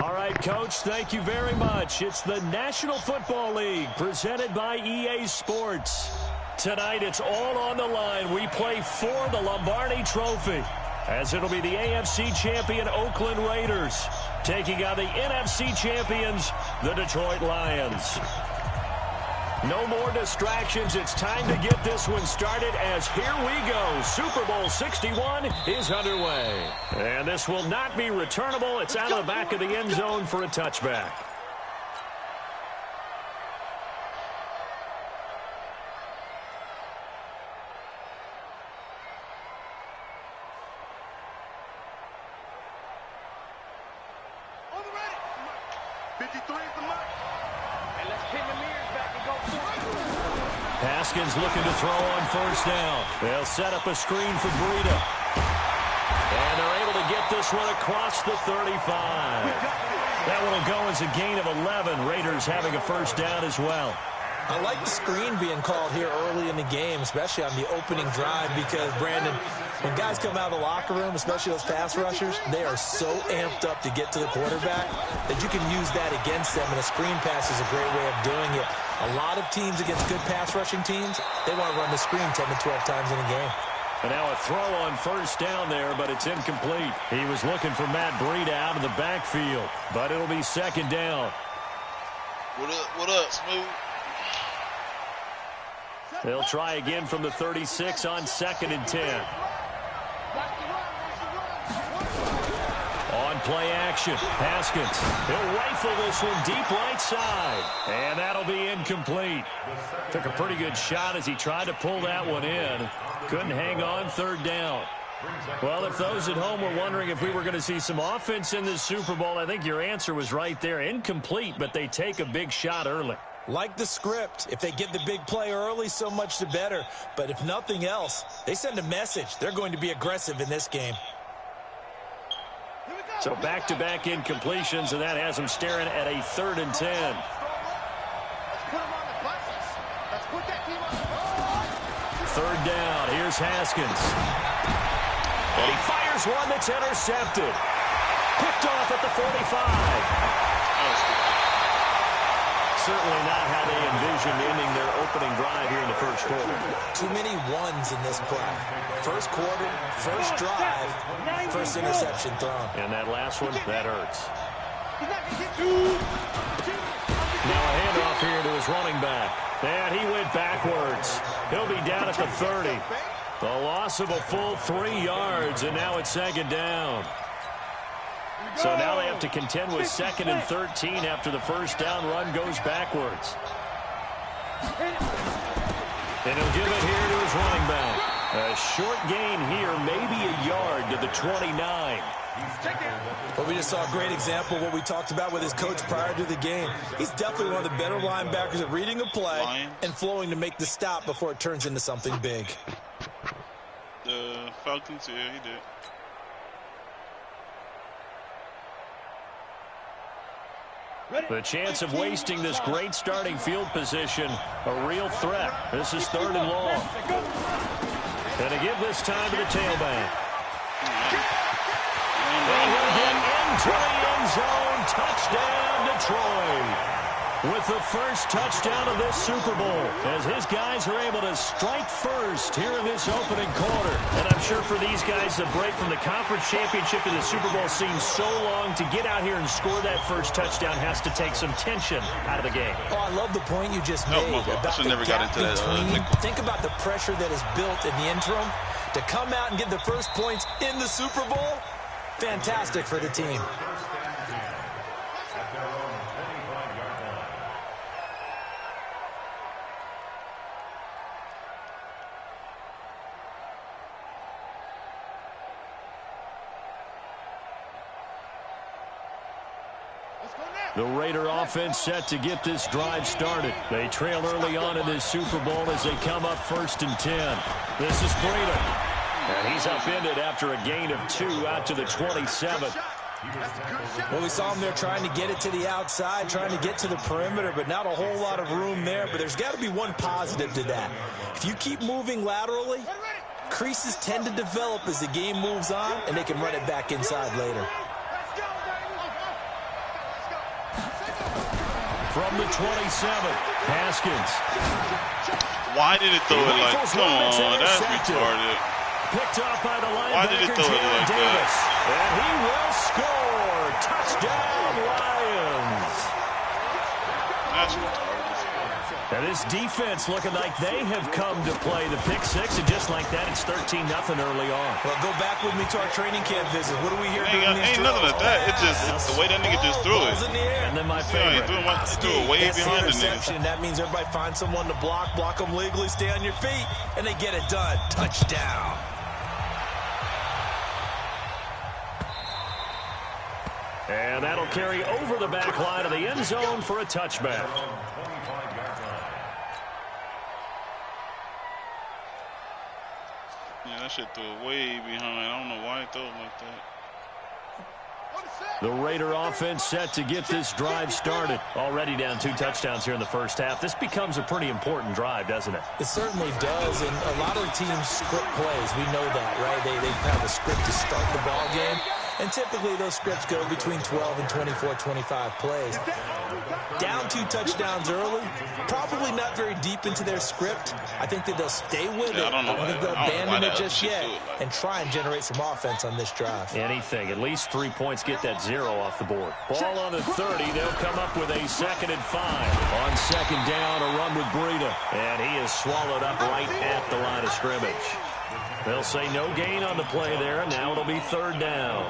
All right, Coach, thank you very much. It's the National Football League presented by EA Sports. Tonight, it's all on the line. We play for the Lombardi Trophy, as it'll be the AFC champion Oakland Raiders taking on the NFC champions, the Detroit Lions. No more distractions. It's time to get this one started as here we go. Super Bowl 61 is underway. And this will not be returnable. It's out of the back of the end zone for a touchback. Haskins looking to throw on first down. They'll set up a screen for Breida. And they're able to get this one across the 35. That one will go as a gain of 11. Raiders having a first down as well. I like the screen being called here early in the game, especially on the opening drive, because, Brandon, when guys come out of the locker room, especially those pass rushers, they are so amped up to get to the quarterback that you can use that against them, and a screen pass is a great way of doing it. A lot of teams against good pass rushing teams, they want to run the screen 10 to 12 times in a game. And now a throw on first down there, but it's incomplete. He was looking for Matt Breida out of the backfield, but it'll be second down. What up, Smooth? They'll try again from the 36 on 2nd and 10. On play action, Haskins. He'll rifle this one deep right side. And that'll be incomplete. Took a pretty good shot as he tried to pull that one in. Couldn't hang on, third down. Well, if those at home were wondering if we were going to see some offense in this Super Bowl, I think your answer was right there. Incomplete, but they take a big shot early. Like the script, if they get the big play early, so much the better. But if nothing else, they send a message. They're going to be aggressive in this game. So back-to-back incompletions, and that has them staring at a 3rd and 10. Third down, here's Haskins. And he fires one that's intercepted. Picked off at the 45. Certainly not how they envisioned ending their opening drive here in the first quarter. Too many ones in this play. First quarter, first drive, first interception thrown. And that last one, that hurts. Now a handoff here to his running back. And he went backwards. He'll be down at the 30. The loss of a full 3 yards, and now it's second down. So now they have to contend with 2nd and 13 after the first down run goes backwards. And he'll give it here to his running back. A short gain here, maybe a yard to the 29. Well, we just saw a great example of what we talked about with his coach prior to the game. He's definitely one of the better linebackers at reading a play and flowing to make the stop before it turns into something big. The Falcons, yeah, he did. The chance of wasting this great starting field position, a real threat. This is 3rd and long. And to give this time to the tailback. They will get into the end zone. Touchdown, Detroit. With the first touchdown of this Super Bowl, as his guys are able to strike first here in this opening quarter. And I'm sure for these guys, the break from the conference championship to the Super Bowl seems so long. To get out here and score that first touchdown has to take some tension out of the game. Oh, I love the point you just made about the never got into that. Think about the pressure that is built in the interim. To come out and get the first points in the Super Bowl, fantastic for the team. The Raider offense set to get this drive started. They trail early on in this Super Bowl as they come up 1st and 10. This is Breida. And he's upended after a gain of 2 out to the 27. Well, we saw him there trying to get it to the outside, trying to get to the perimeter, but not a whole lot of room there. But there's got to be one positive to that. If you keep moving laterally, creases tend to develop as the game moves on, and they can run it back inside later. From the 27, Haskins. Why did it throw it like, come on, that's retarded. Picked up by the linebacker, Why did it throw it like Davis. that? And he will score. Touchdown, Lions. That's retarded. Now this defense looking like they have come to play the pick six, and just like that, it's 13-0 early on. Well, go back with me to our training camp visit. What do we hear? Ain't nothing like that. It's just the way that nigga just threw it. And then my favorite. He threw it way behind the nigga. That means everybody finds someone to block them legally, stay on your feet, and they get it done. Touchdown. And that'll carry over the back line of the end zone for a touchback. Yeah, that shit threw it way behind. I don't know why he threw it like that. The Raider offense set to get this drive started. Already down 2 touchdowns here in the first half. This becomes a pretty important drive, doesn't it? It certainly does, and a lot of the teams script plays. We know that, right? They have a script to start the ball game, and typically those scripts go between 12 and 24, 25 plays. Down 2 touchdowns early, probably not very deep into their script. I think that they'll stay with it. I don't think they'll abandon it just yet and try and generate some offense on this drive. Anything. At least 3 points, get that 0 off the board. Ball on the 30. They'll come up with a 2nd and 5. On 2nd down, a run with Breida. And he is swallowed up right at the line of scrimmage. They'll say no gain on the play there. Now it'll be 3rd down.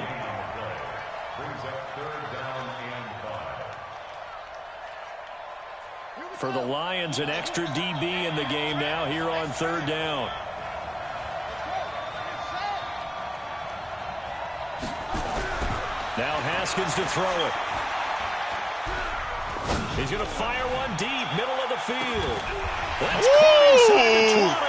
For the Lions, an extra DB in the game now here on 3rd down. Now Haskins to throw it. He's going to fire one deep, middle of the field. That's caught inside the 20.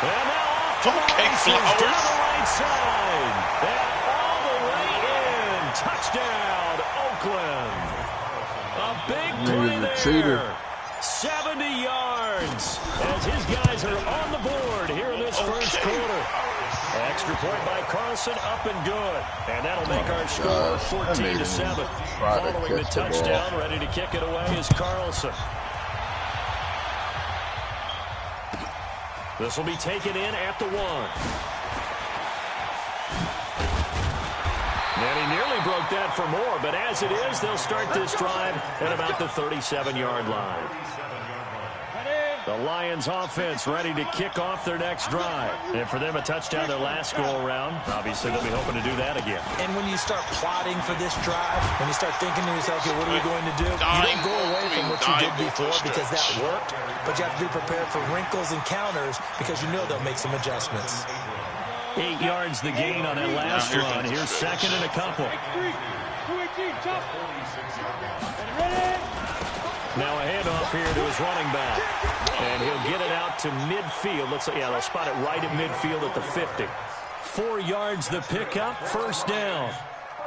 And now off to the races down the right side. And all the way in. Touchdown, Oakland. A big play there. 70 yards as his guys are on the board here in this first quarter. Extra point by Carlson, up and good. And that'll make our score 14-7. Following the touchdown, ready to kick it away is Carlson. This will be taken in at the 1. And he nearly broke that for more, but as it is, they'll start this drive at about the 37-yard line. The Lions offense ready to kick off their next drive. And for them, a touchdown their last go-around. Obviously, they'll be hoping to do that again. And when you start plotting for this drive, when you start thinking to yourself, okay, what are we going to do? You don't go away from what you did before because that worked, but you have to be prepared for wrinkles and counters because you know they'll make some adjustments. 8 yards the gain on that last run. Here's 2nd and a couple. Now a handoff here to his running back. And he'll get it out to midfield. Looks like, yeah, they'll spot it right at midfield at the 50. 4 yards the pickup, 1st down.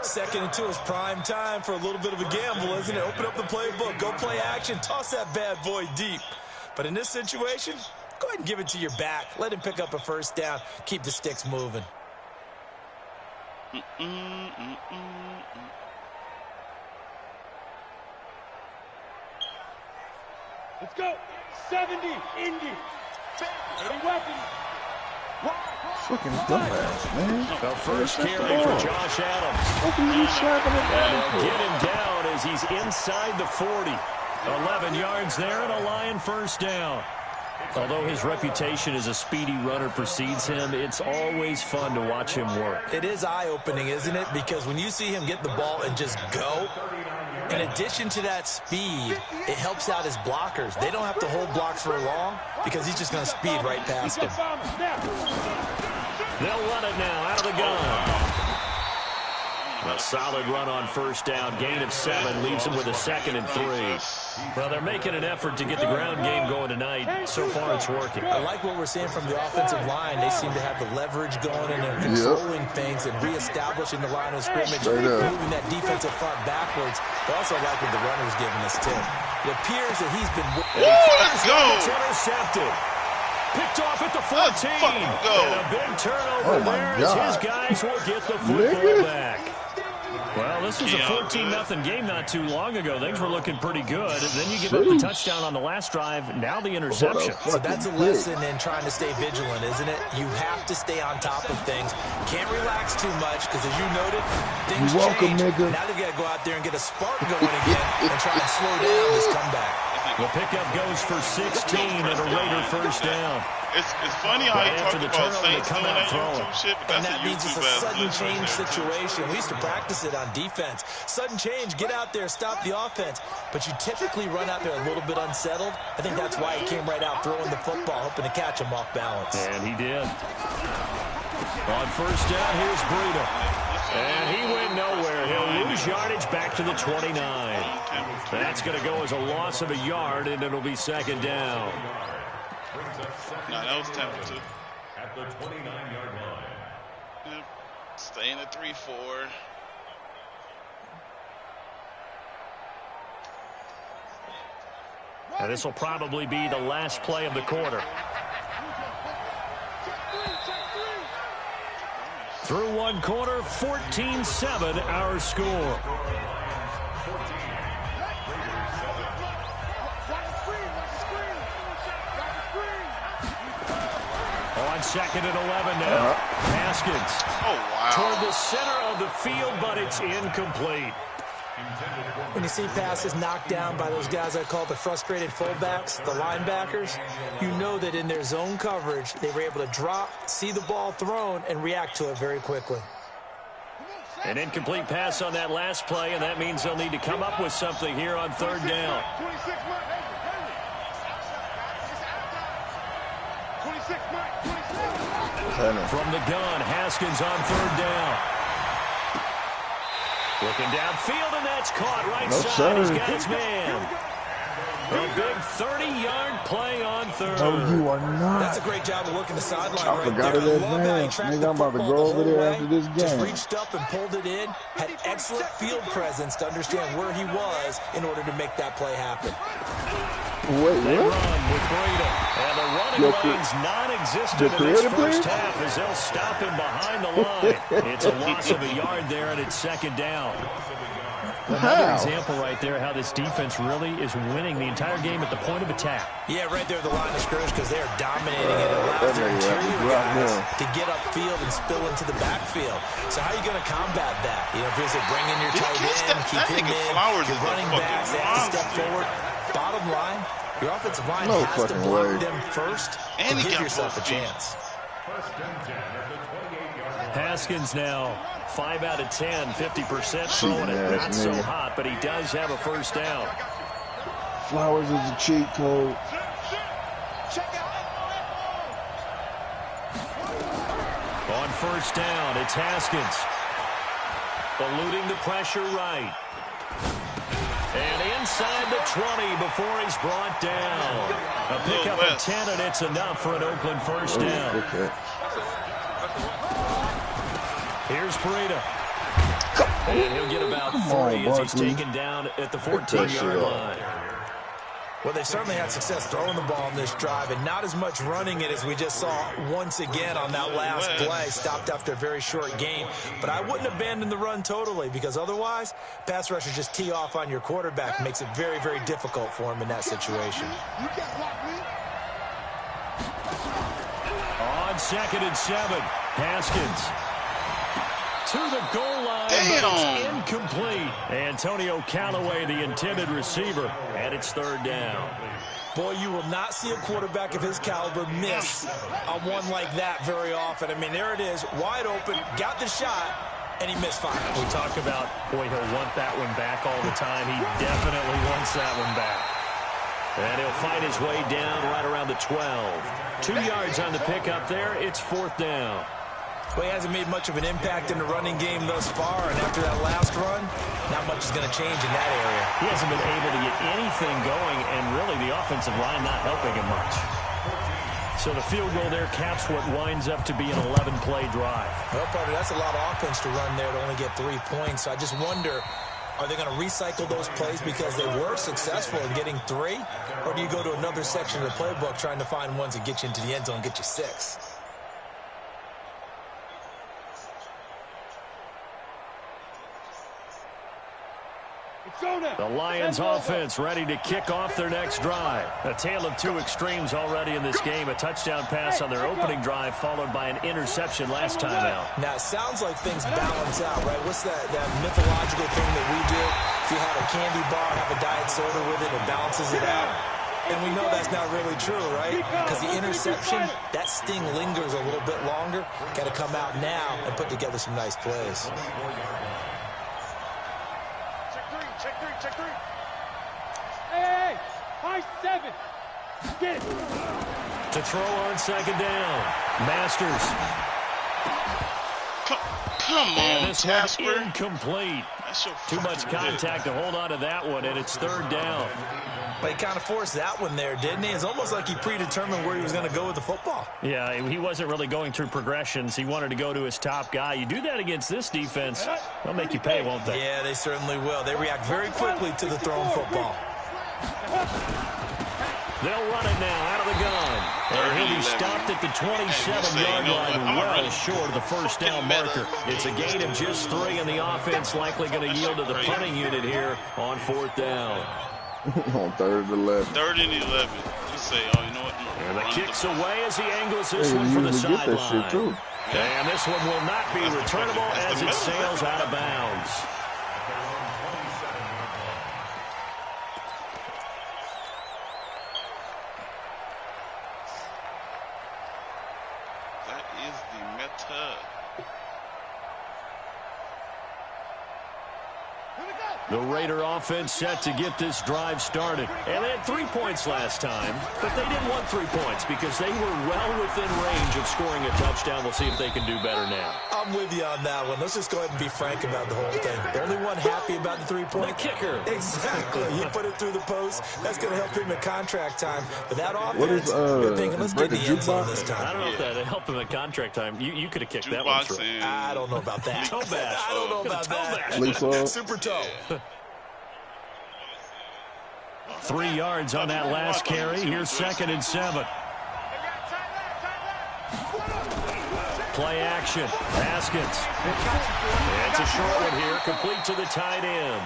2nd and 2 is prime time for a little bit of a gamble, isn't it? Open up the playbook, go play action, toss that bad boy deep. But in this situation, go ahead and give it to your back. Let him pick up a 1st down. Keep the sticks moving. Let's go. 70, Indy. 80 weapons. Fucking dumbass, man. The first carry for Josh Adams. Get him down as he's inside the 40. 11 yards there and a Lion 1st down. Although his reputation as a speedy runner precedes him, it's always fun to watch him work. It is eye-opening, isn't it? Because when you see him get the ball and just go, in addition to that speed, it helps out his blockers. They don't have to hold blocks for long because he's just going to speed right past them. They'll run it now out of the gun. A solid run on 1st down. Gain of 7 leaves him with a 2nd and 3. Well, they're making an effort to get the ground game going tonight. So far, it's working. I like what we're seeing from the offensive line. They seem to have the leverage going and they're controlling things and reestablishing the line of scrimmage, moving that defensive front backwards. But also like what the runner's giving us, too. It appears that he's been... Let's go! It's intercepted. Picked off at the 14. And a big turnover there as his guys will get the football back. Well, this was a 14-0 game not too long ago. Things were looking pretty good. And then you give up the touchdown on the last drive. Now the interception. So that's a lesson in trying to stay vigilant, isn't it? You have to stay on top of things. Can't relax too much because, as you noted, things change. Nigga. Now they've got to go out there and get a spark going again and try and slow down this comeback. The pickup goes for 16 and a Raider first down. It's funny how he talked about Saints doing that YouTube shit, but that's and that a means it's a YouTube-ass sudden glitch change right there, situation. We used to practice it on defense. Sudden change, get out there, stop the offense. But you typically run out there a little bit unsettled. I think that's why he came right out throwing the football, hoping to catch him off balance. And he did. On first down, here's Breida. And he went nowhere. He'll lose yardage back to the 29. That's going to go as a loss of a yard, and it'll be second down. No, that was 10 for 2. At the 29-yard line. Yep. Staying at 3-4. And this will probably be the last play of the quarter. Through one quarter, 14-7 our score. On second and 11 now. Haskins. Oh, wow. Toward the center of the field, but it's incomplete. When you see passes knocked down by those guys I call the frustrated fullbacks, the linebackers, you know that in their zone coverage, they were able to drop, see the ball thrown, and react to it very quickly. An incomplete pass on that last play, and that means they'll need to come up with something here on third down. From the gun, Haskins on third down. Looking downfield, and that's caught right side. He's got his man. A big 30-yard play on third. No, you are not. That's a great job of working the sideline I right forgot there. it advanced. Nigga, I'm about to go over there after this game. Just reached up and pulled it in. Had excellent field presence to understand where he was in order to make that play happen. Wait, They what? run with Breida. And the running lane's non-existent in this first half as they'll stop him behind the line. It's a loss of a yard there, and it's second down. Another example right there how this defense really is winning the entire game at the point of attack. Yeah, right there at the line of scrimmage because they are dominating it. It allows their interior guys to get upfield and spill into the backfield. So how are you going to combat that? You know, is it bring in your tight end, keep him in, your running backs, they have to step forward. Bottom line, your offensive line has to block them first and give yourself a chance. Haskins now 5 out of 10, 50% throwing it. Not so hot, but he does have a first down. Flowers is a cheat code. On first down, it's Haskins. Eluding the pressure right. And inside the 20 before he's brought down. A pickup of 10, and it's enough for an Oakland first down. Here's Breida. And he'll get about 3 as he's taken down at the 14-yard line. Well, they certainly had success throwing the ball in this drive, and not as much running it as we just saw once again on that last play. Stopped after a very short gain. But I wouldn't abandon the run totally, because otherwise, pass rushers just tee off on your quarterback. Makes it very, very difficult for him in that situation. On second and 7, Haskins to the goal line, but it's incomplete. Antonio Callaway, the intended receiver, and it's third down. Boy, you will not see a quarterback of his caliber miss on one like that very often. I mean, there it is, wide open, got the shot, and he misfired. We talk about, boy, he'll want that one back all the time. He definitely wants that one back. And he'll fight his way down right around the 12. 2 yards on the pickup there. It's fourth down. Well, he hasn't made much of an impact in the running game thus far, and after that last run, not much is going to change in that area. He hasn't been able to get anything going, and really the offensive line not helping him much. So the field goal there caps what winds up to be an 11-play drive. Well, partner, that's a lot of offense to run there to only get 3 points. So I just wonder, are they going to recycle those plays because they were successful in getting 3? Or do you go to another section of the playbook trying to find ones that get you into the end zone and get you 6? The Lions offense ready to kick off their next drive. A tale of two extremes already in this game. A touchdown pass on their opening drive followed by an interception last time out. Now, it sounds like things balance out, right? What's that mythological thing that we do? If you have a candy bar, have a diet soda with it, it balances it out. And we know that's not really true, right? Because the interception, that sting lingers a little bit longer. Got to come out now and put together some nice plays. Check three. Hey, 5-7. Get it. To throw on second down. Masters. Come on, this Casper. one incomplete. Too much contact to hold on to that one, and it's third down. But he kind of forced that one there, didn't he? It's almost like he predetermined where he was going to go with the football. Yeah, he wasn't really going through progressions. He wanted to go to his top guy. You do that against this defense, they'll make you pay, won't they? Yeah, they certainly will. They react very quickly to the thrown football. They'll run it now out of the gun. And he'll be stopped at the 27-yard line, well short of the first down marker. It's a gain of just 3, and the offense likely going to yield to the punting unit here on fourth down. On 3rd and 11. 3rd and 11. Just say, oh, you know what? And the kick's away as he angles this one for the sideline. And this one will not be returnable as it sails out of bounds. That is the meta. The Raider offense set to get this drive started. And they had 3 points last time, but they didn't want 3 points because they were well within range of scoring a touchdown. We'll see if they can do better now. I'm with you on that one. Let's just go ahead and be frank about the whole thing. The only one happy about the 3-point. The kicker. Exactly. You put it through the post. That's going to help him in contract time. But that offense, you're thinking, let's get the end zone this time. I don't know if that helped him in contract time. You could have kicked that one through. I don't know about that. Toe bash. I don't know about that. Super toe. 3 yards on that last carry. Here's 2nd and 7. Play action. Haskins. It's a short one here. Complete to the tight end.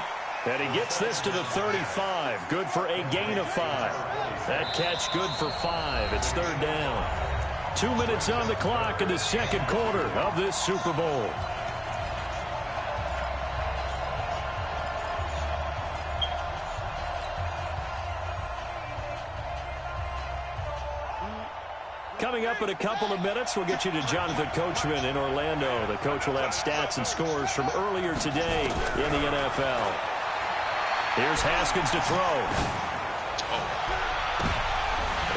And he gets this to the 35. Good for a gain of 5. That catch good for 5. It's 3rd down. 2 minutes on the clock in the second quarter of this Super Bowl. Coming up in a couple of minutes, we'll get you to Jonathan Coachman in Orlando. The coach will have stats and scores from earlier today in the NFL. Here's Haskins to throw.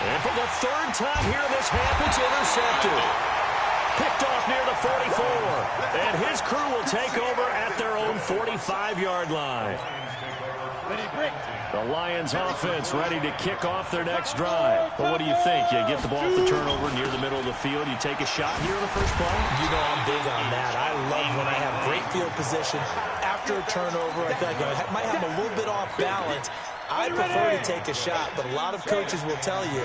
And for the 3rd time here in this half, it's intercepted. Picked off near the 44. And his crew will take over at their own 45-yard line. The Lions offense ready to kick off their next drive. But what do you think? You get the ball off the turnover near the middle of the field. You take a shot here in the first play? You know I'm big on that. I love when I have great field position. After a turnover, I think I might have a little bit off balance. I prefer to take a shot, but a lot of coaches will tell you,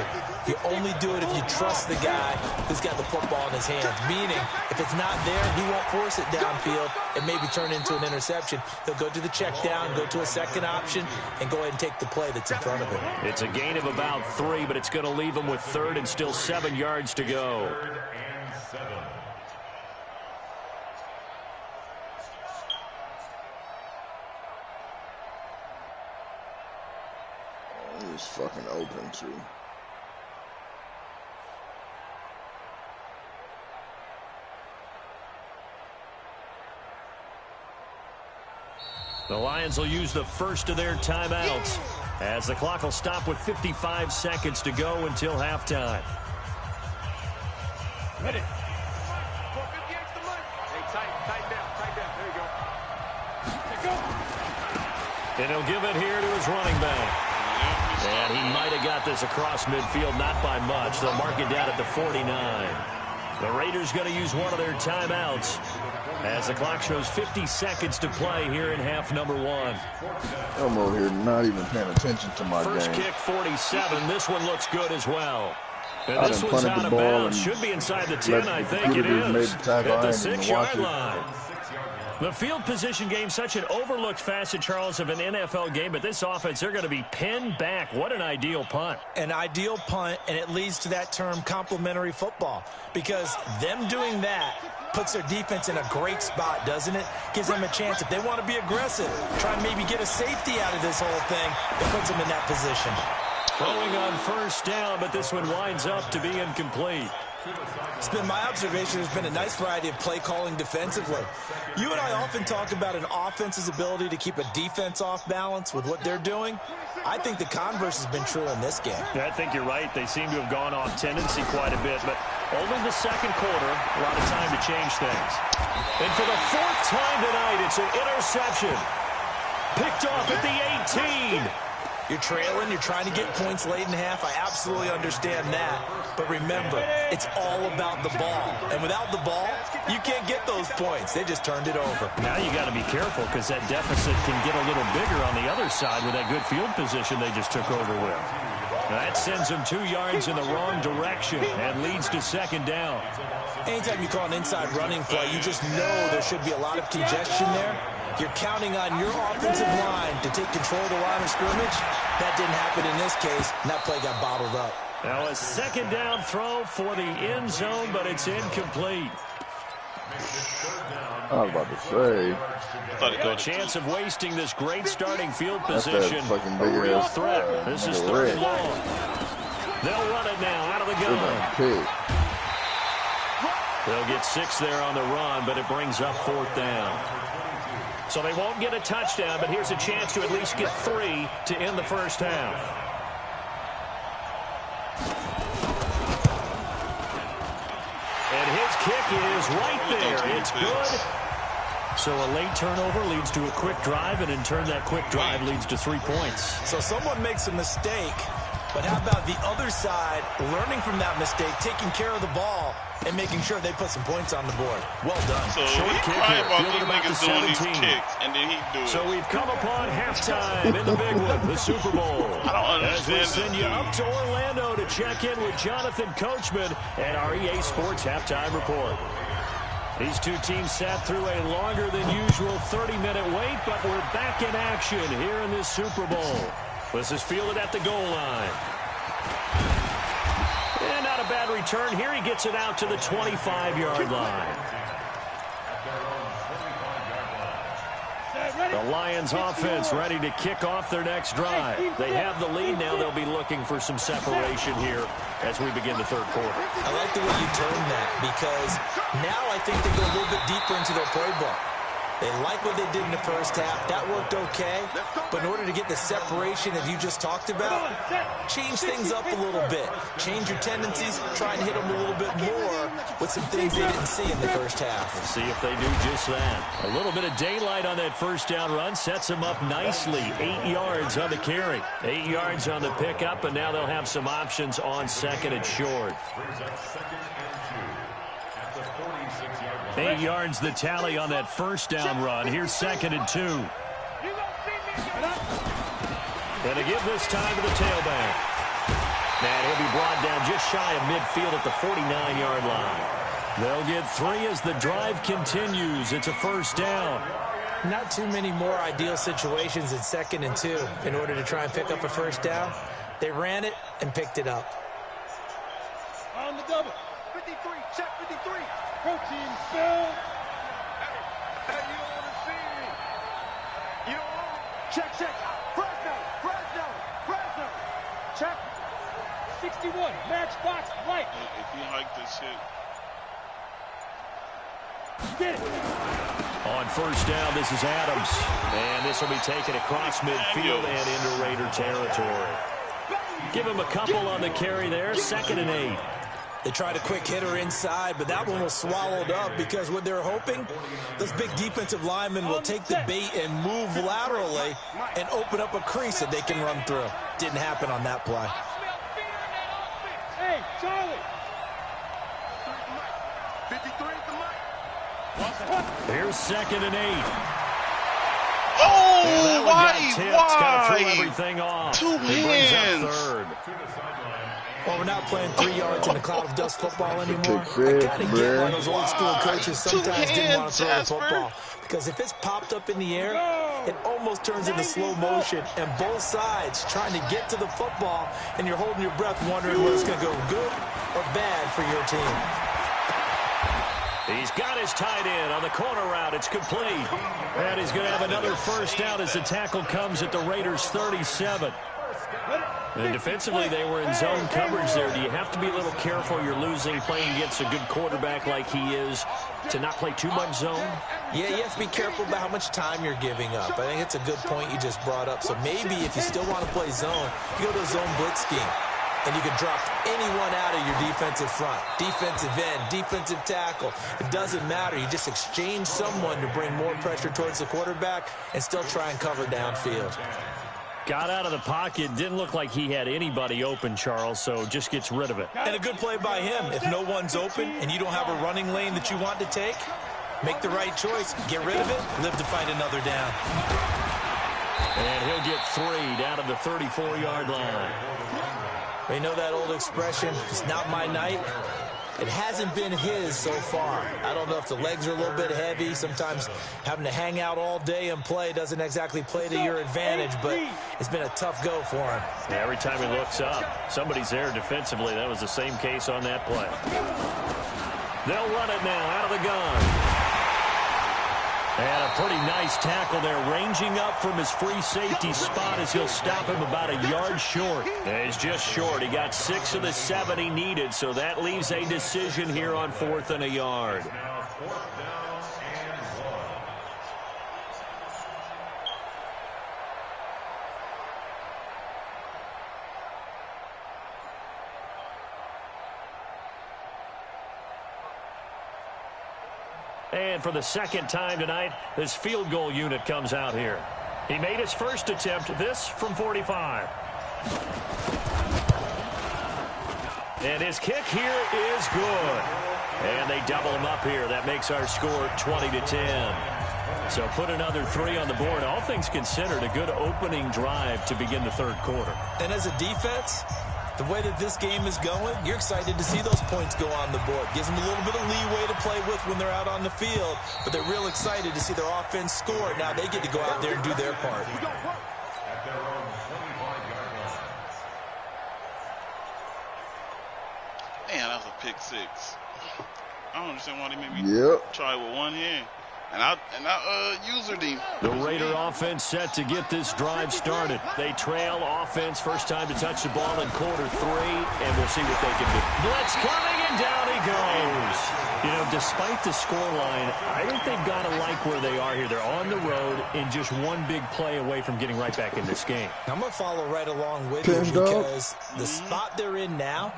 you only do it if you trust the guy who's got the football in his hands. Meaning, if it's not there, he won't force it downfield and maybe turn into an interception. He'll go to the check down, go to a second option, and go ahead and take the play that's in front of him. It's a gain of about 3, but it's going to leave him with 3rd and still 7 yards to go. 3rd and 7. It's fucking open, too. The Lions will use the first of their timeouts as the clock will stop with 55 seconds to go until halftime. Hit it. Hey, tighten down. There you go. And he'll give it here to his running back. And he might have got this across midfield, not by much. They'll mark it down at the 49. The Raiders going to use one of their timeouts as the clock shows 50 seconds to play here in half number 1. I'm over here not even paying attention to my First game. kick, 47. This one looks good as well. And this one's out of bounds. Should be inside the 10, I think it is. At the 6-yard line. The field position game, such an overlooked facet, Charles, of an NFL game, but this offense, they're going to be pinned back. What an ideal punt. An ideal punt, and it leads to that term complementary football, because them doing that puts their defense in a great spot, doesn't it? Gives them a chance. If they want to be aggressive, try and maybe get a safety out of this whole thing, it puts them in that position. Throwing on first down, but this one winds up to be incomplete. It's been my observation there's been a nice variety of play calling defensively. You and I often talk about an offense's ability to keep a defense off balance with what they're doing. I think the converse has been true in this game. Yeah, I think you're right. They seem to have gone off tendency quite a bit, but only the second quarter, a lot of time to change things. And for the fourth time tonight, it's an interception. Picked off at the 18. You're trailing, you're trying to get points late in half. I absolutely understand that. But remember, it's all about the ball. And without the ball, you can't get those points. They just turned it over. Now you got to be careful because that deficit can get a little bigger on the other side with that good field position they just took over with. That sends them 2 yards in the wrong direction and leads to second down. Anytime you call an inside running play, you just know there should be a lot of congestion there. You're counting on your offensive line to take control of the line of scrimmage. That didn't happen in this case, and that play got bottled up. Now a second down throw for the end zone, but it's incomplete. I was about to say. A chance of wasting this great starting field position. A real threat. This is third and long. They'll run it now out of the gun. They'll get 6 there on the run, but it brings up fourth down. So they won't get a touchdown, but here's a chance to at least get 3 to end the first half. And his kick is right there. It's good. So a late turnover leads to a quick drive, and in turn that quick drive leads to 3 points. So someone makes a mistake, but how about the other side learning from that mistake, taking care of the ball, and making sure they put some points on the board. Well done. So he's crying about these niggas doing these kicks, and then he do it. So we've come upon halftime in the big one, the Super Bowl. I don't understand As we send you up to Orlando to check in with Jonathan Coachman and our EA Sports Halftime Report. These two teams sat through a longer than usual 30-minute wait, but we're back in action here in this Super Bowl. This is fielded at the goal line. And not a bad return here. He gets it out to the 25-yard line. The Lions offense ready to kick off their next drive. They have the lead now. They'll be looking for some separation here as we begin the third quarter. I like the way you turned that, because now I think they go a little bit deeper into their playbook. They like what they did in the first half. That worked okay. But in order to get the separation that you just talked about, change things up a little bit. Change your tendencies. Try and hit them a little bit more with some things they didn't see in the first half. We'll see if they do just that. A little bit of daylight on that first down run sets them up nicely. 8 yards on the carry. 8 yards on the pickup, and now they'll have some options on second and short. 8 yards the tally on that first down run. Here's second and 2. And to give this time to the tailback. And he'll be brought down just shy of midfield at the 49-yard line. They'll get 3 as the drive continues. It's a first down. Not too many more ideal situations in second and 2 in order to try and pick up a first down. They ran it and picked it up. On the double. 53, check 53. Protein spill. Hey, you don't want to see me. You don't want to. Check. Fresno. Check. 61, matchbox light. If you like this shit. Get it. On first down, this is Adams. And this will be taken across midfield and into Raider territory. Give him a couple on the carry there. Second and 8. They tried a quick hitter inside, but that one was swallowed up because what they're hoping, those big defensive linemen will take the bait and move laterally and open up a crease that they can run through. Didn't happen on that play. Hey, Charlie. 53 at the mic. Here's second and 8. Oh, why? Throw everything off. 2 hands. Third. Well, we're not playing 3 yards in a cloud of dust football anymore. I kind of get why those old school coaches sometimes didn't want to throw the football. because if it's popped up in the air, it almost turns into slow motion, and both sides trying to get to the football, and you're holding your breath wondering whether it's going to go good or bad for your team. He's got his tight end on the corner route. It's complete. And he's going to have another first down as the tackle comes at the Raiders' 37. And defensively, they were in zone coverage there. Do you have to be a little careful? You're losing, playing against a good quarterback like he is, to not play too much zone? Yeah, you have to be careful about how much time you're giving up. I think it's a good point you just brought up. So maybe if you still want to play zone, you go to a zone blitz scheme. And you can drop anyone out of your defensive front, defensive end, defensive tackle. It doesn't matter. You just exchange someone to bring more pressure towards the quarterback and still try and cover downfield. Got out of the pocket. Didn't look like he had anybody open, Charles, so just gets rid of it. And a good play by him. If no one's open and you don't have a running lane that you want to take, make the right choice. Get rid of it. Live to find another down. And he'll get 3 down to the 34-yard line. You know that old expression, it's not my night? It hasn't been his so far. I don't know if the legs are a little bit heavy. Sometimes having to hang out all day and play doesn't exactly play to your advantage, but it's been a tough go for him. Yeah, every time he looks up, somebody's there defensively. That was the same case on that play. They'll run it now out of the gun. And a pretty nice tackle there, ranging up from his free safety spot as he'll stop him about a yard short. And he's just short. He got 6 of the 7 he needed, so that leaves a decision here on 4th and a yard. And for the second time tonight, this field goal unit comes out here. He made his first attempt, this from 45. And his kick here is good. And they double him up here. That makes our score 20-10. So put another 3 on the board. All things considered, a good opening drive to begin the third quarter. And as a defense, the way that this game is going, you're excited to see those points go on the board. Gives them a little bit of leeway to play with when they're out on the field, but they're real excited to see their offense score. Now they get to go out there and do their part. Man, that was a pick 6. I don't understand why they made me try with one hand. And I user him. The Raider offense set to get this drive started. They trail offense, first time to touch the ball in quarter 3, and we'll see what they can do. Blitz coming, and down he goes. You know, despite the scoreline, I think they've got to like where they are here. They're on the road and just one big play away from getting right back in this game. I'm going to follow right along with you because the spot they're in now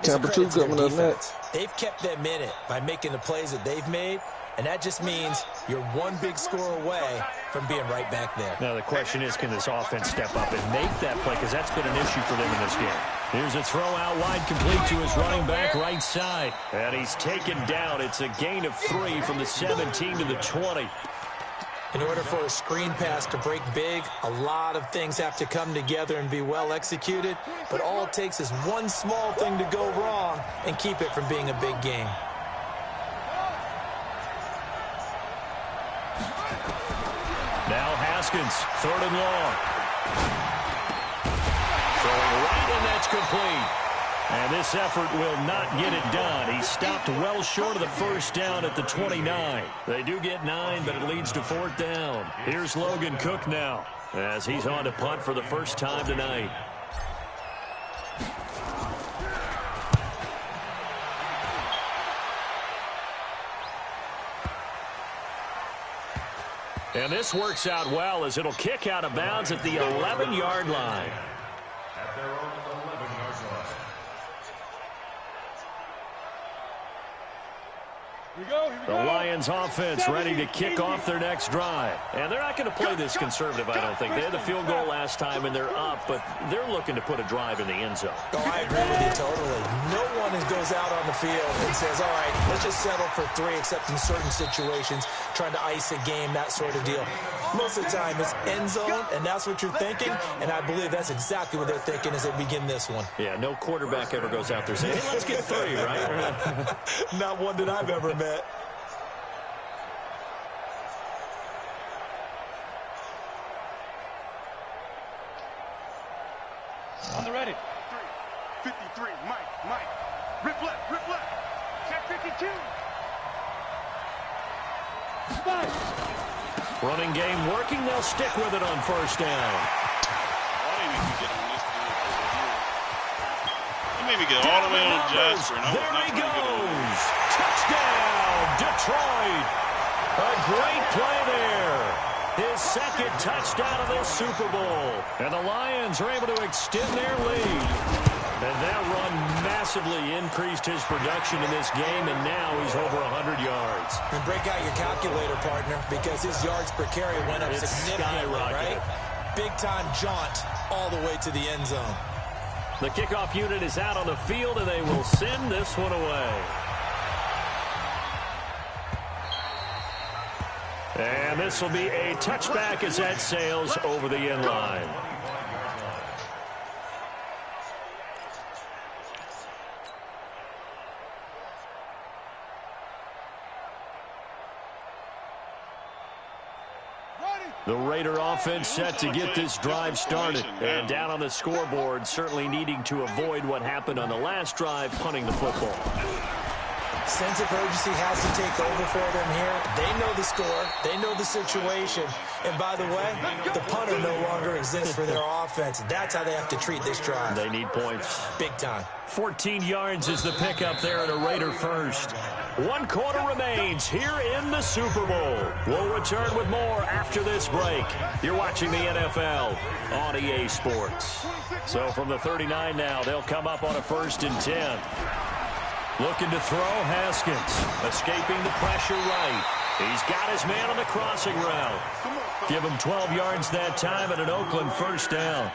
is a credit to their defense. They've kept them in it by making the plays that they've made. And that just means you're one big score away from being right back there. Now, the question is, can this offense step up and make that play? Because that's been an issue for them in this game. Here's a throw out wide, complete to his running back right side. And he's taken down. It's a gain of 3 from the 17 to the 20. In order for a screen pass to break big, a lot of things have to come together and be well executed. But all it takes is one small thing to go wrong and keep it from being a big game. Now Haskins, 3rd and long. Throwing right, and that's complete. And this effort will not get it done. He stopped well short of the first down at the 29. They do get 9, but it leads to 4th down. Here's Logan Cook now as he's on to punt for the first time tonight. And this works out well as it'll kick out of bounds at the 11-yard line. At their own 11-yard line. The Lions offense ready to kick off their next drive. And they're not going to play this conservative, I don't think. They had the field goal last time, and they're up, but they're looking to put a drive in the end zone. Oh, I agree with you totally. No one goes out on the field and says, all right, let's just settle for 3, except in certain situations, trying to ice a game, that sort of deal. Most of the time, it's end zone, and that's what you're thinking, and I believe that's exactly what they're thinking as they begin this one. Yeah, no quarterback ever goes out there saying, hey, let's get 3, right? Not one that I've ever met. On the ready. 53, Mike. Rip left. Check 52. Spike. Running game working. They'll stick with it on first down. Maybe get all the way on Jasper. There he goes. Touchdown, Detroit. A great play there. His second touchdown of this Super Bowl. And the Lions are able to extend their lead. And that run massively increased his production in this game, and now he's over 100 yards. And break out your calculator, partner, because his yards per carry went up significantly, right? Big-time jaunt all the way to the end zone. The kickoff unit is out on the field, and they will send this one away. And this will be a touchback as that sails over the end line. The Raider offense set to get this drive started. And down on the scoreboard, certainly needing to avoid what happened on the last drive, punting the football. Sense of urgency has to take over for them here. They know the score. They know the situation. And by the way, the punter no longer exists for their offense. That's how they have to treat this drive. They need points. Big time. 14 yards is the pickup there at a Raider first. 1 quarter remains here in the Super Bowl. We'll return with more after this break. You're watching the NFL on EA Sports. So from the 39 now, they'll come up on a 1st and 10. Looking to throw, Haskins. Escaping the pressure right. He's got his man on the crossing route. Give him 12 yards that time and an Oakland 1st down.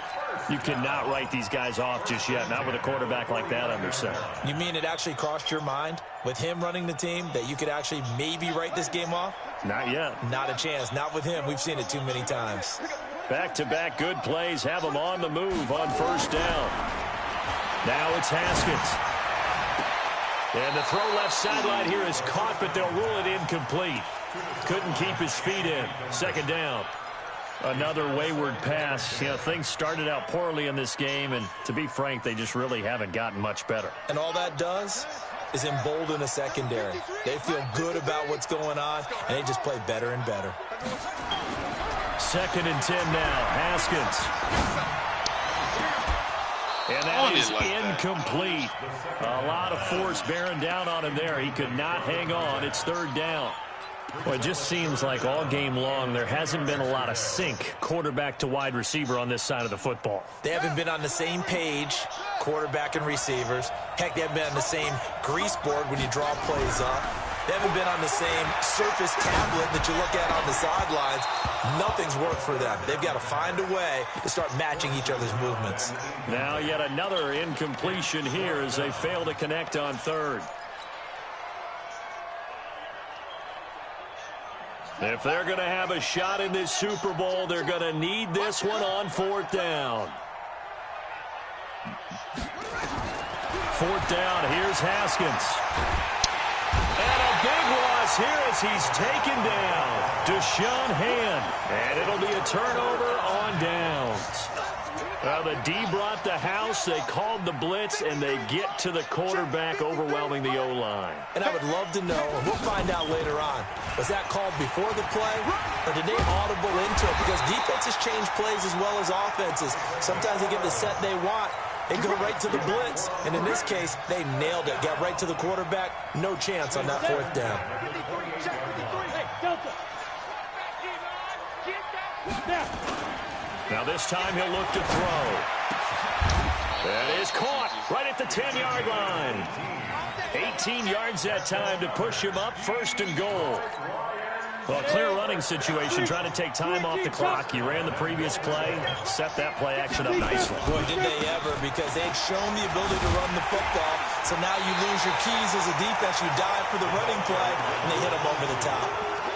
You cannot write these guys off just yet, not with a quarterback like that under center. You mean it actually crossed your mind with him running the team that you could actually maybe write this game off? Not yet. Not a chance. Not with him. We've seen it too many times. Back-to-back good plays have them on the move on 1st down. Now it's Haskins. And the throw left sideline here is caught, but they'll rule it incomplete. Couldn't keep his feet in. 2nd down. Another wayward pass. You know, things started out poorly in this game, and to be frank, they just really haven't gotten much better. And all that does is embolden a secondary. They feel good about what's going on, and they just play better and better. 2nd and 10 now. Haskins. And that is incomplete. A lot of force bearing down on him there. He could not hang on. It's 3rd down. Well, it just seems like all game long there hasn't been a lot of sync quarterback to wide receiver on this side of the football. They haven't been on the same page, quarterback and receivers. Heck, they haven't been on the same grease board when you draw plays up. They haven't been on the same surface tablet that you look at on the sidelines. Nothing's worked for them. They've got to find a way to start matching each other's movements. Now yet another incompletion here as they fail to connect on 3rd. If they're going to have a shot in this Super Bowl, they're going to need this one on 4th down. 4th down, here's Haskins. And a big loss here as he's taken down. Deshaun Hand. And it'll be a turnover on downs. Well, the D brought the house. They called the blitz, and they get to the quarterback, overwhelming the O-line. And I would love to know, and we'll find out later on, was that called before the play, or did they audible into it? Because defenses change plays as well as offenses. Sometimes they get the set they want. They go right to the blitz, and in this case, they nailed it. Got right to the quarterback. No chance on that 4th down. Now this time he'll look to throw. That is caught right at the 10-yard line. 18 yards that time to push him up, 1st and goal. Well, clear running situation, trying to take time off the clock. He ran the previous play, set that play action up nicely. Boy, did they ever, because they'd shown the ability to run the football. So now you lose your keys as a defense. You dive for the running play, and they hit them over the top.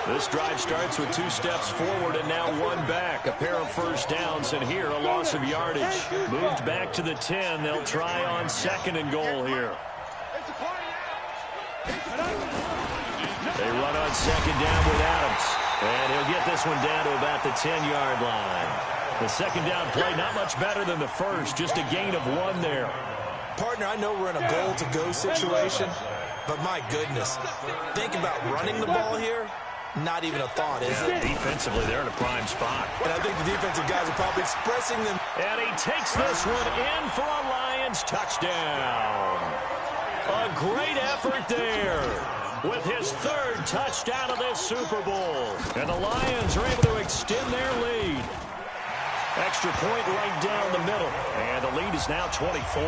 This drive starts with 2 steps forward and now 1 back. A pair of 1st downs, and here a loss of yardage. Moved back to the 10. They'll try on 2nd and goal here. They run on 2nd down with Adams. And he'll get this one down to about the 10-yard line. The second down play, not much better than the first. Just a gain of 1 there. Partner, I know we're in a goal-to-go situation, but my goodness, think about running the ball here. Not even a thought, is it? Defensively, they're in a prime spot. And I think the defensive guys are probably expressing them. And he takes this one in for a Lions touchdown. A great effort there with his 3rd touchdown of this Super Bowl. And the Lions are able to extend their lead. Extra point right down the middle. And the lead is now 24.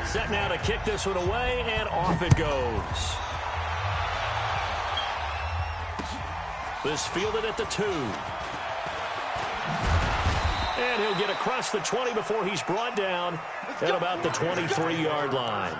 Set now to kick this one away, and off it goes. This fielded at the 2. And he'll get across the 20 before he's brought down at about the 23-yard line.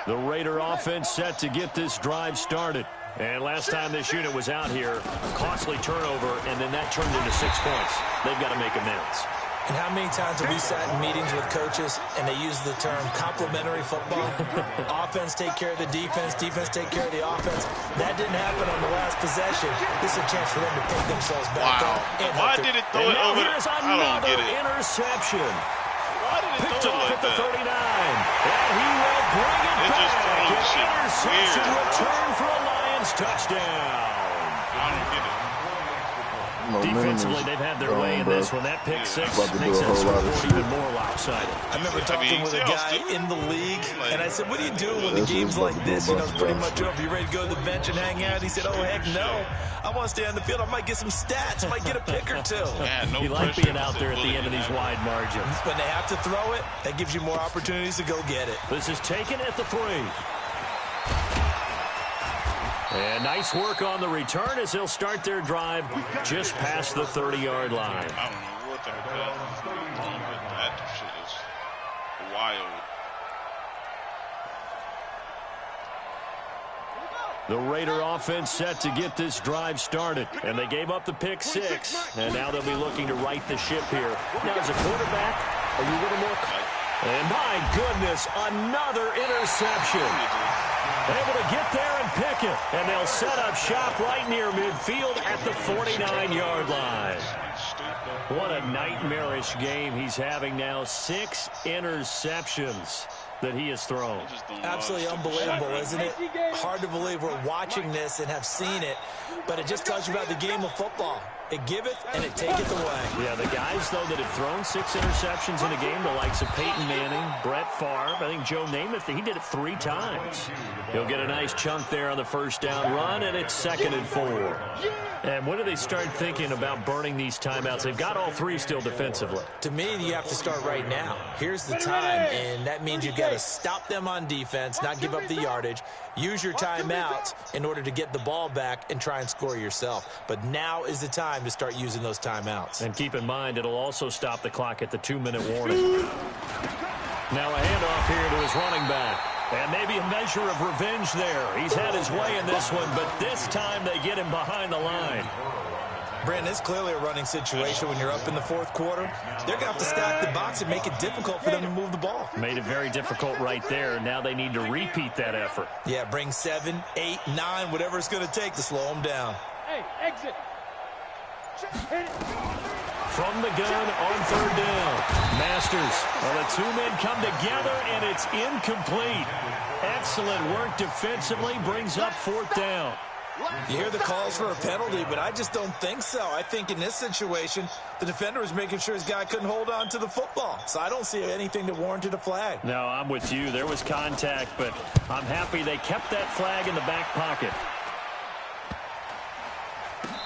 The Raider offense set to get this drive started. And last time this unit was out here, costly turnover, and then that turned into 6 points. They've got to make amends. And how many times have we sat in meetings with coaches and they use the term complementary football? Offense take care of the defense, defense take care of the offense. That didn't happen on the last possession. This is a chance for them to pick themselves back up. Why did it throw it over? I don't get it. Interception. Why did it Picked throw it off like at the that? 39. And he will bring it back. Just throws An shit interception weird. return for a Lions touchdown. I don't get it. Defensively, they've had their way in this one. That pick 6 makes that scoreboard even more lopsided. I remember talking with a guy in the league, and I said, what do you do when the game's like this? You know, it's pretty much over. You ready to go to the bench and hang out? He said, oh, heck no. I want to stay on the field. I might get some stats. I might get a pick or 2. Yeah, no you like being out there at the end of these wide margins. When they have to throw it, that gives you more opportunities to go get it. This is taken at the 3. And nice work on the return as they'll start their drive just past the 30-yard line. I don't know what that pass is wrong with that. Shit is wild. The Raider offense set to get this drive started. And they gave up the pick 6. And now they'll be looking to right the ship here. Now, as a quarterback, are you a little more... And my goodness, another interception. Able to get there and pick it. And they'll set up shop right near midfield at the 49-yard line. What a nightmarish game he's having now. 6 interceptions that he has thrown. Absolutely unbelievable, isn't it? Hard to believe we're watching this and have seen it, but it just tells you about the game of football. It giveth and it taketh away. Yeah, the guys, though, that have thrown 6 interceptions in a game, the likes of Peyton Manning, Brett Favre, I think Joe Namath, he did it 3 times. He'll get a nice chunk there on the first down run, and it's 2nd and 4. And when do they start thinking about burning these timeouts? They've got all 3 still defensively. To me, you have to start right now. Here's the time, and that means you've got to stop them on defense, not give up the yardage, use your timeouts in order to get the ball back and try and score yourself. But now is the time to start using those timeouts. And keep in mind, it'll also stop the clock at the 2-minute warning. Now a handoff here to his running back. And maybe a measure of revenge there. He's had his way in this one, but this time they get him behind the line. Brandon, it's clearly a running situation when you're up in the 4th quarter. They're going to have to stack the box and make it difficult for them to move the ball. Made it very difficult right there. Now they need to repeat that effort. Yeah, bring 7, 8, 9, whatever it's going to take to slow them down. Hey, exit. From the gun on 3rd down. Masters. Well, the 2 men come together, and it's incomplete. Excellent work defensively. Brings up 4th down. You hear the calls for a penalty, but I just don't think so. I think in this situation, the defender was making sure his guy couldn't hold on to the football. So I don't see anything that warranted a flag. No, I'm with you. There was contact, but I'm happy they kept that flag in the back pocket.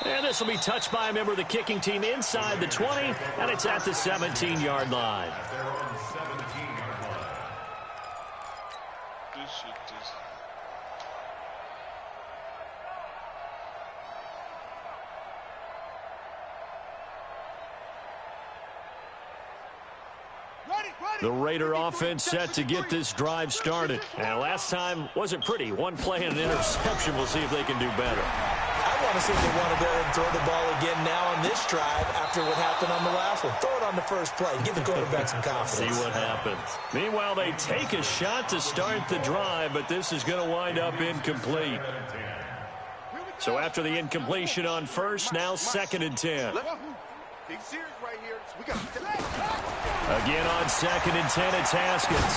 And this will be touched by a member of the kicking team inside the 20, and it's at the 17-yard line. The Raider offense set to get this drive started. And last time wasn't pretty. 1 play and an interception. We'll see if they can do better. I want to see if they want to go ahead and throw the ball again now on this drive after what happened on the last one. Throw it on the first play. Give the quarterback some confidence. See what happens. Meanwhile, they take a shot to start the drive, but this is going to wind up incomplete. So after the incompletion on first, now 2nd and 10. Big series right here. We got Again on 2nd and 10, it's Haskins.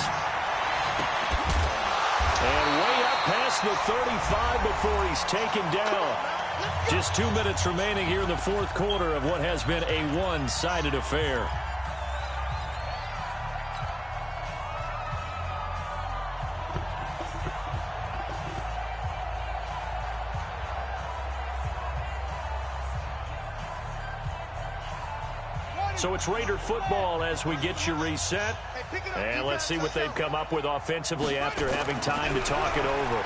And way up past the 35 before he's taken down. Just 2 minutes remaining here in the 4th quarter of what has been a one-sided affair. So it's Raider football as we get you reset. And let's see what they've come up with offensively after having time to talk it over.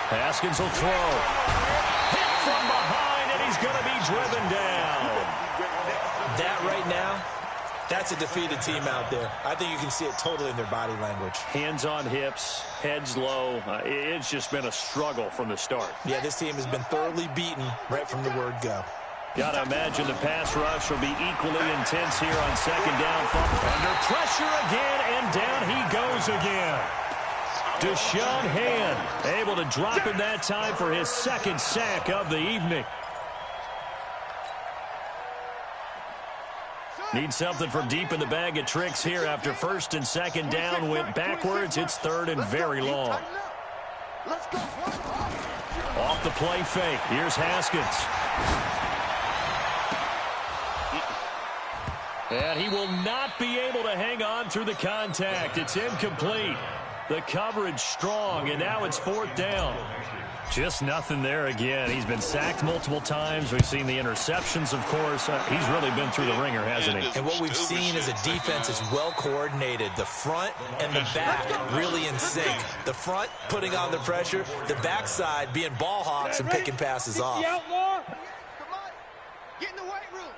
Haskins will throw. Hit from behind, and he's going to be driven down. That right now, that's a defeated team out there. I think you can see it totally in their body language. Hands on hips, heads low. It's just been a struggle from the start. Yeah, this team has been thoroughly beaten right from the word go. Got to imagine the pass rush will be equally intense here on 2nd down. Under pressure again, and down he goes again. Deshaun Hand able to drop in that time for his 2nd sack of the evening. Need something from deep in the bag of tricks here after 1st and 2nd down went backwards. It's 3rd and very long. Off the play fake. Here's Haskins. And he will not be able to hang on through the contact. It's incomplete. The coverage strong, and now it's 4th down. Just nothing there again. He's been sacked multiple times. We've seen the interceptions, of course. He's really been through the ringer, hasn't he? And what we've seen is a defense is well coordinated. The front and the back really in sync. The front putting on the pressure. The backside being ball hawks and picking passes off. Get in the weight room.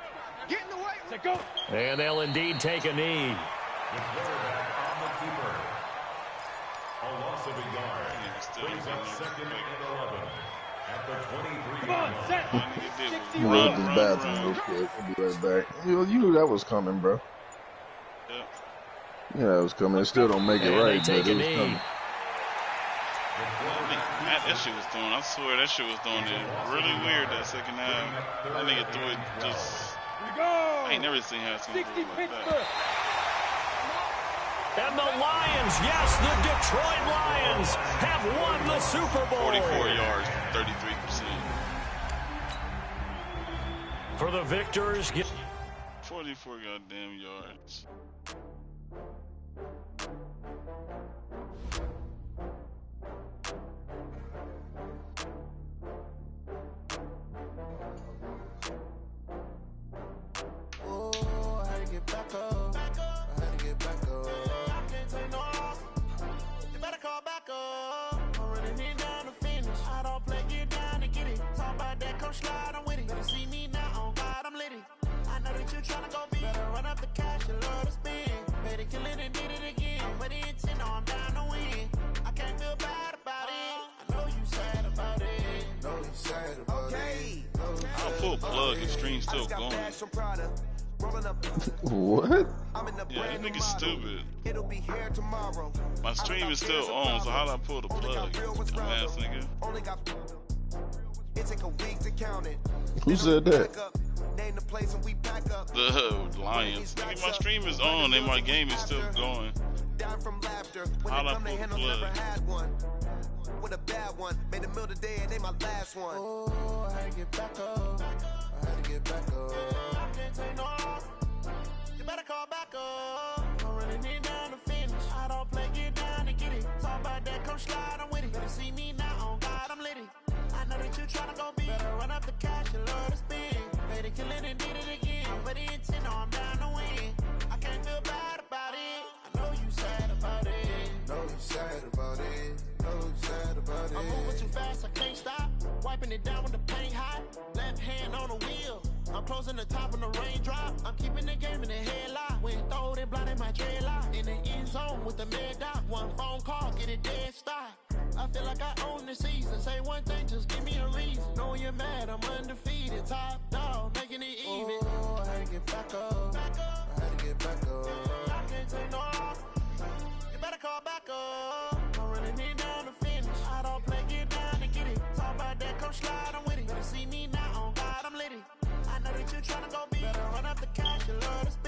Get in the weight room. Go. And they'll indeed take a knee. The quarterback on the keeper. A loss of a yard. Brings up 2nd and 11 at the 23. Come on, set. I'm gonna go to this bathroom real quick. I'll be right back. You knew that was coming, bro. Yeah, that was coming. It still don't make it right, but it was coming. That shit was doing. I swear that shit was doing it really weird that 2nd half. That nigga threw it just. I ain't never seen Haskins do it like that. And the Lions, yes, the Detroit Lions have won the Super Bowl. 44 yards, 33%. For the victors, 44 goddamn yards. Full plug, his stream's still going. What? Yeah, that nigga's stupid. My stream is still on, so how do I pull the plug? Dumbass nigga. Who said that? The Lions. Nigga, my stream is on and my game is still going. How do I pull the plug? With a bad one, made a meal today and they my last one. Oh, I had to get back up. I had to get back up. I can't take no off. You better call back up. I'm running it down to finish. I don't play, get down and get it. Talk about that, come slide, I'm with it. Better see me now, on God, I'm litty. I know that you tryna go big. Better run up the cash, you love to spin. Made it, kill it, and did it again. But the intent, no, I'm down to win. I can't feel bad about it. I know you sad about it. Know you sad about it. I'm moving too fast, I can't stop. Wiping it down with the paint hot. Left hand on the wheel. I'm closing the top on the raindrop. I'm keeping the game in the headlock. When throw it blind in my dreadlock. In the end zone with the mad dot. One phone call, get it dead stop. I feel like I own the season. Say one thing, just give me a reason. Know you're mad, I'm undefeated. Top dog, making it even. Oh, I had to get back up. I had to get back up. I can't take no loss. You better call back up. I'm running it down to finish. I don't play, get down and get it. Talk about that, come slide, I'm with it. Better see me now, on God, I'm litty. I know that you're trying to go be. Better run up the cash, you love this.